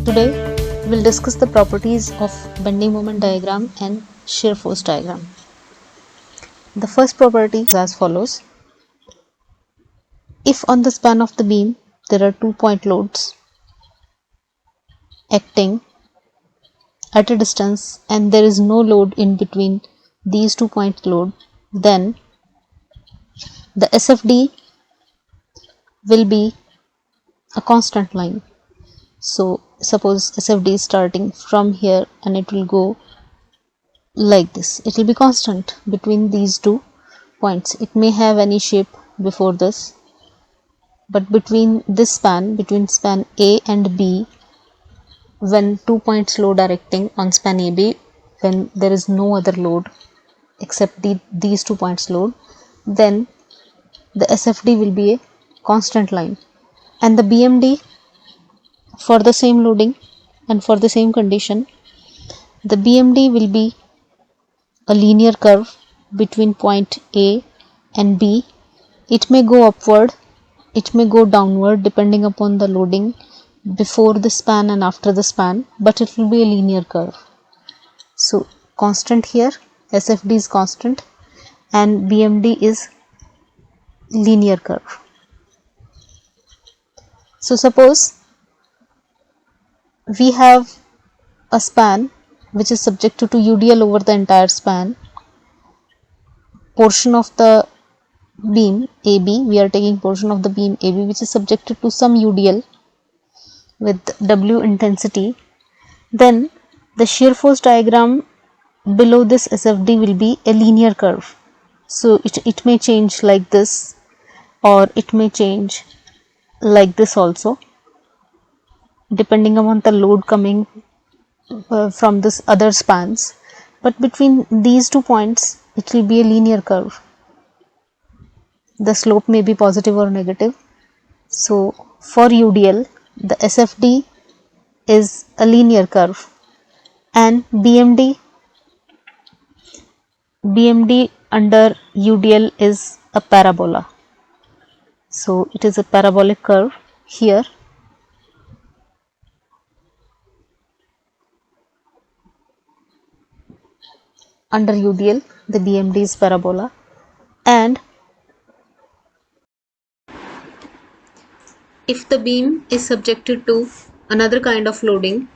Today we'll discuss the properties of bending moment diagram and shear force diagram. The first property is as follows. If on the span of the beam there are 2-point loads acting at a distance and there is no load in between these 2-point load, then the SFD will be a constant line. So suppose SFD is starting from here and it will go like this. It will be constant between these 2 points. It may have any shape before this, but between this span, between span A and B, when 2 points load are acting on span AB, when there is no other load except these 2 points load, then the SFD will be a constant line, and the BMD for the same loading and for the same condition, the BMD will be a linear curve between point A and B. It may go upward, it may go downward depending upon the loading before the span and after the span, but it will be a linear curve. So constant here, SFD is constant and BMD is linear curve. So suppose we have a span which is subjected to UDL over the entire span. Portion of the beam AB, we are taking portion of the beam AB which is subjected to some UDL with W intensity. Then the shear force diagram below this SFD will be a linear curve. So it may change like this, or it may change like this also, depending upon the load coming from this other spans, but between these 2 points it will be a linear curve. The slope may be positive or negative. So for UDL the SFD is a linear curve and BMD under UDL is a parabola. So it is a parabolic curve here. Under UDL the BMD is parabola, and if the beam is subjected to another kind of loading,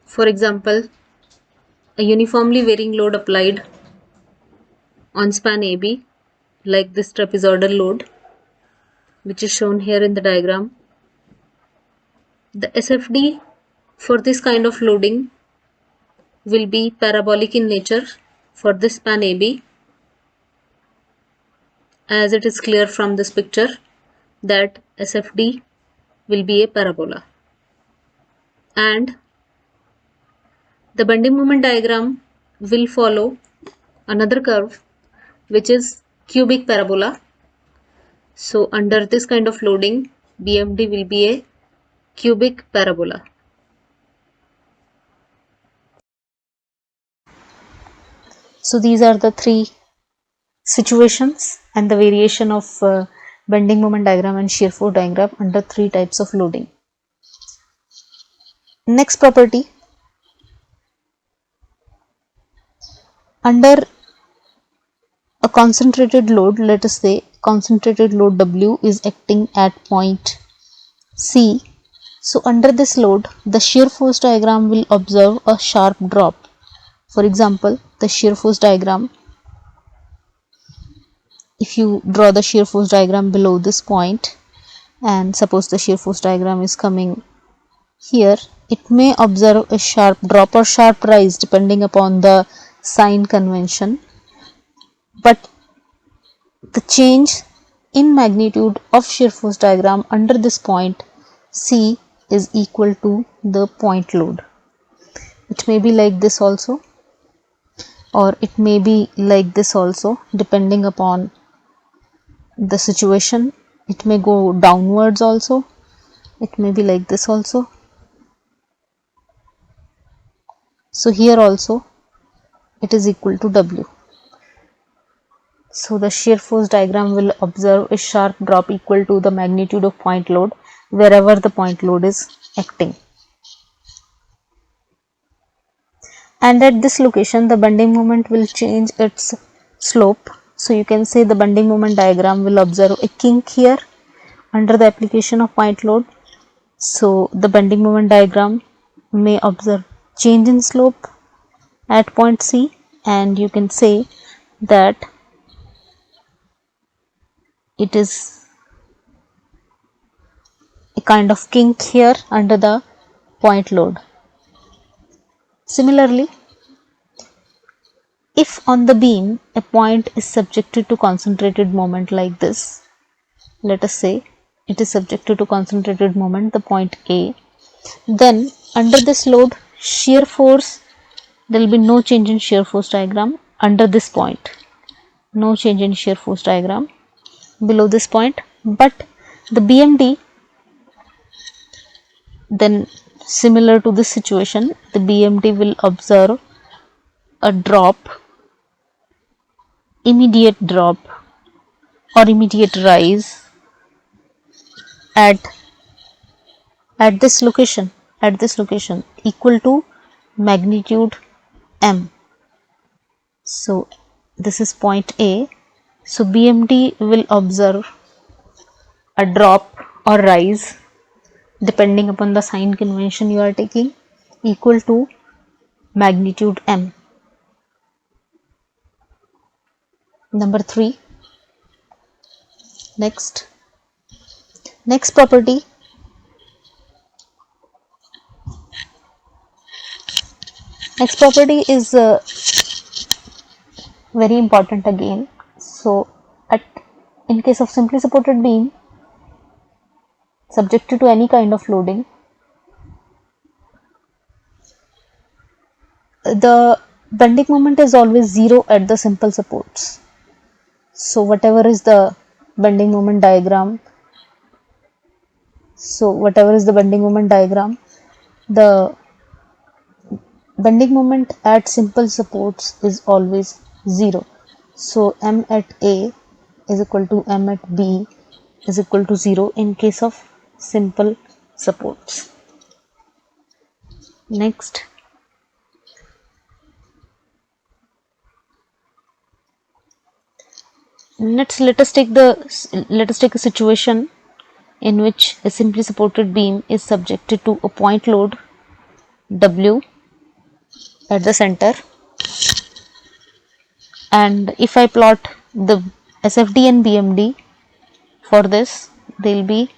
for example a uniformly varying load applied on span AB like this trapezoidal load which is shown here in the diagram, the SFD for this kind of loading will be parabolic in nature for this span AB, as it is clear from this picture that SFD will be a parabola. And the bending moment diagram will follow another curve which is cubic parabola. So under this kind of loading BMD will be a cubic parabola. So these are the 3 situations and the variation of bending moment diagram and shear force diagram under 3 types of loading. Next property, under a concentrated load, let us say concentrated load W is acting at point C. So under this load the shear force diagram will observe a sharp drop. For example, the shear force diagram, if you draw the shear force diagram below this point and suppose the shear force diagram is coming here, it may observe a sharp drop or sharp rise depending upon the sign convention, but the change in magnitude of shear force diagram under this point C is equal to the point load. It may be like this also, or it may be like this also depending upon the situation. It may go downwards also, it may be like this also. So here also it is equal to W. So the shear force diagram will observe a sharp drop equal to the magnitude of point load wherever the point load is acting. And at this location the bending moment will change its slope. So you can say the bending moment diagram will observe a kink here under the application of point load. So the bending moment diagram may observe change in slope at point C, and you can say that it is a kind of kink here under the point load. Similarly, if on the beam a point is subjected to concentrated moment like this, let us say it is subjected to concentrated moment, the point A, then under this load shear force, there will be no change in shear force diagram under this point, no change in shear force diagram below this point, but the BMD, then similar to this situation, the BMD will observe a drop, immediate drop or immediate rise at this location equal to magnitude m. So this is point A. So BMD will observe a drop or rise depending upon the sign convention you are taking equal to magnitude m. Number 3. Next property, is very important again. So in case of simply supported beam subjected to any kind of loading, the bending moment is always 0 at the simple supports. So whatever is the bending moment diagram, the bending moment at simple supports is always 0. So m at A is equal to m at B is equal to 0 in case of simple supports. Next, let us take a situation in which a simply supported beam is subjected to a point load W at the center, and if I plot the SFD and BMD for this, they will be,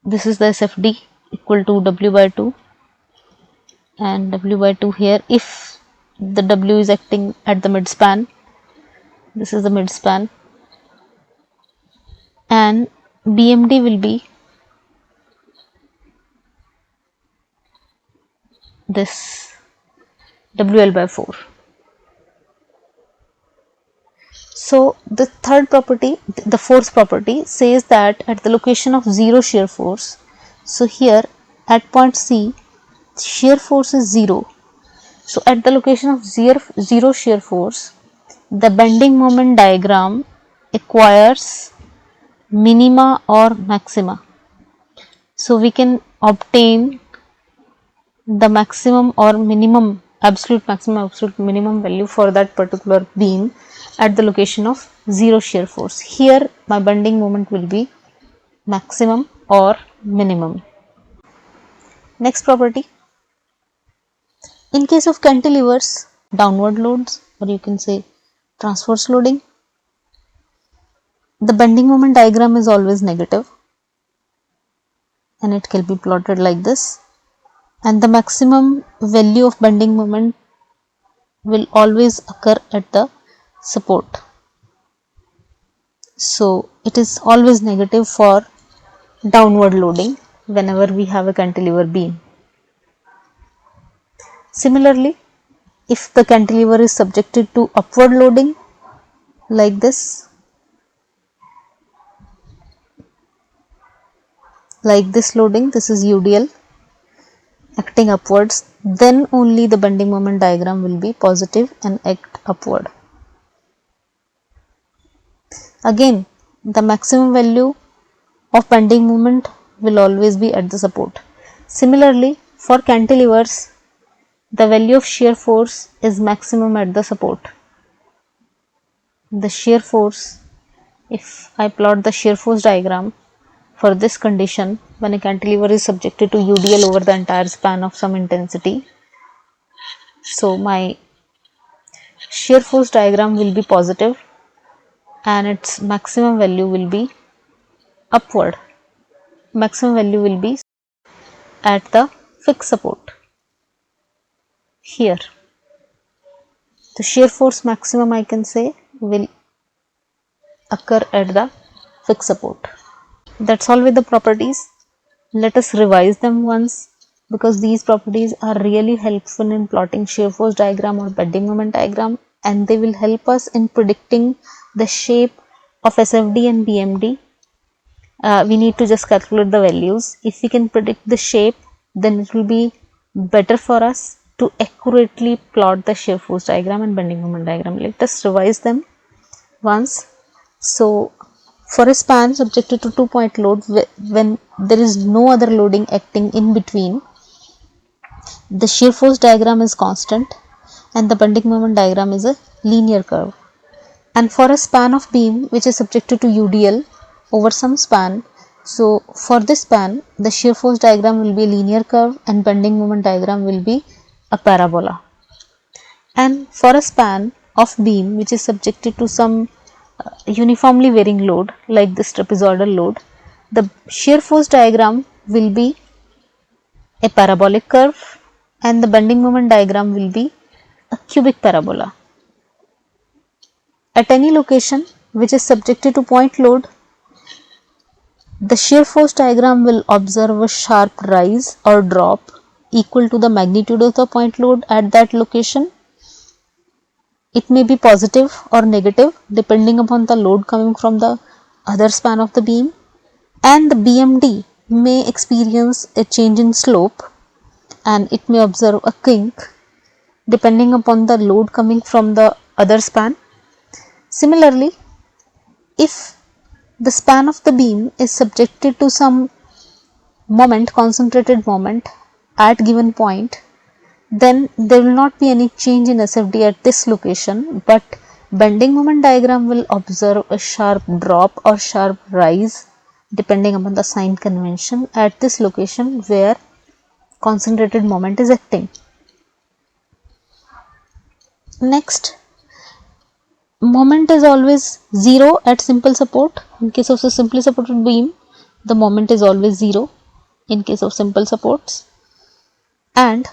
this is the SFD equal to W by 2 and W by 2 here. If the W is acting at the midspan, this is the midspan, and BMD will be this WL by 4. So the third property, the fourth property, says that at the location of 0 shear force, so here at point C shear force is 0. So at the location of 0 shear force, the bending moment diagram acquires minima or maxima. So we can obtain the maximum or minimum, absolute maximum, absolute minimum value for that particular beam at the location of 0 shear force. Here my bending moment will be maximum or minimum. Next property, in case of cantilevers, downward loads, or you can say transverse loading, the bending moment diagram is always negative and it can be plotted like this, and the maximum value of bending moment will always occur at the support. So it is always negative for downward loading whenever we have a cantilever beam. Similarly, if the cantilever is subjected to upward loading like this loading, this is UDL acting upwards, then only the bending moment diagram will be positive and act upward. Again, the maximum value of bending moment will always be at the support. Similarly, for cantilevers, the value of shear force is maximum at the support. The shear force, if I plot the shear force diagram for this condition, when a cantilever is subjected to UDL over the entire span of some intensity, so my shear force diagram will be positive and its maximum value will be upward. Maximum value will be at the fixed support. Here, the shear force maximum, I can say, will occur at the fixed support. That's all with the properties. Let us revise them once, because these properties are really helpful in plotting shear force diagram or bending moment diagram, and they will help us in predicting the shape of SFD and BMD. We need to just calculate the values. If we can predict the shape, then it will be better for us to accurately plot the shear force diagram and bending moment diagram. Let us revise them once. So, for a span subjected to 2-point load, when there is no other loading acting in between, the shear force diagram is constant and the bending moment diagram is a linear curve. And for a span of beam which is subjected to UDL over some span, so for this span, the shear force diagram will be a linear curve and bending moment diagram will be a parabola. And for a span of beam which is subjected to some uniformly varying load like this trapezoidal load, the shear force diagram will be a parabolic curve and the bending moment diagram will be a cubic parabola. At any location which is subjected to point load, the shear force diagram will observe a sharp rise or drop equal to the magnitude of the point load at that location. It may be positive or negative depending upon the load coming from the other span of the beam, and the BMD may experience a change in slope and it may observe a kink depending upon the load coming from the other span. Similarly, if the span of the beam is subjected to some moment, concentrated moment at given point, then there will not be any change in SFD at this location, but bending moment diagram will observe a sharp drop or sharp rise depending upon the sign convention at this location where concentrated moment is acting. Next, moment is always 0 at simple support. In case of a simply supported beam, the moment is always 0 in case of simple supports, and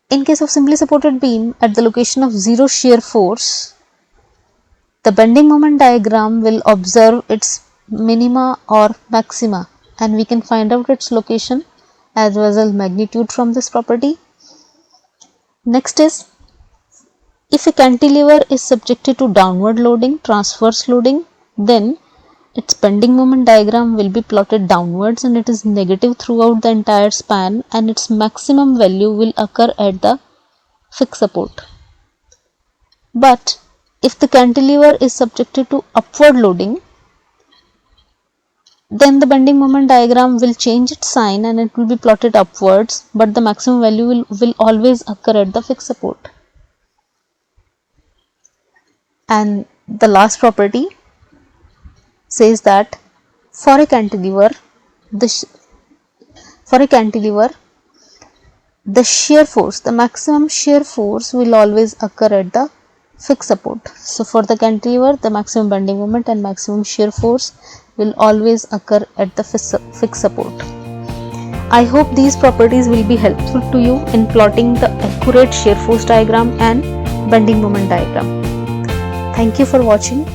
in case of simply supported beam at the location of 0 shear force, the bending moment diagram will observe its minima or maxima, and we can find out its location as well as magnitude from this property. Next is, if a cantilever is subjected to downward loading, transverse loading, then its bending moment diagram will be plotted downwards and it is negative throughout the entire span, and its maximum value will occur at the fixed support. But if the cantilever is subjected to upward loading, then the bending moment diagram will change its sign and it will be plotted upwards, but the maximum value will always occur at the fixed support. And the last property says that for a cantilever, the shear force, the maximum shear force will always occur at the fixed support. So for the cantilever, the maximum bending moment and maximum shear force will always occur at the fixed support. I hope these properties will be helpful to you in plotting the accurate shear force diagram and bending moment diagram. Thank you for watching.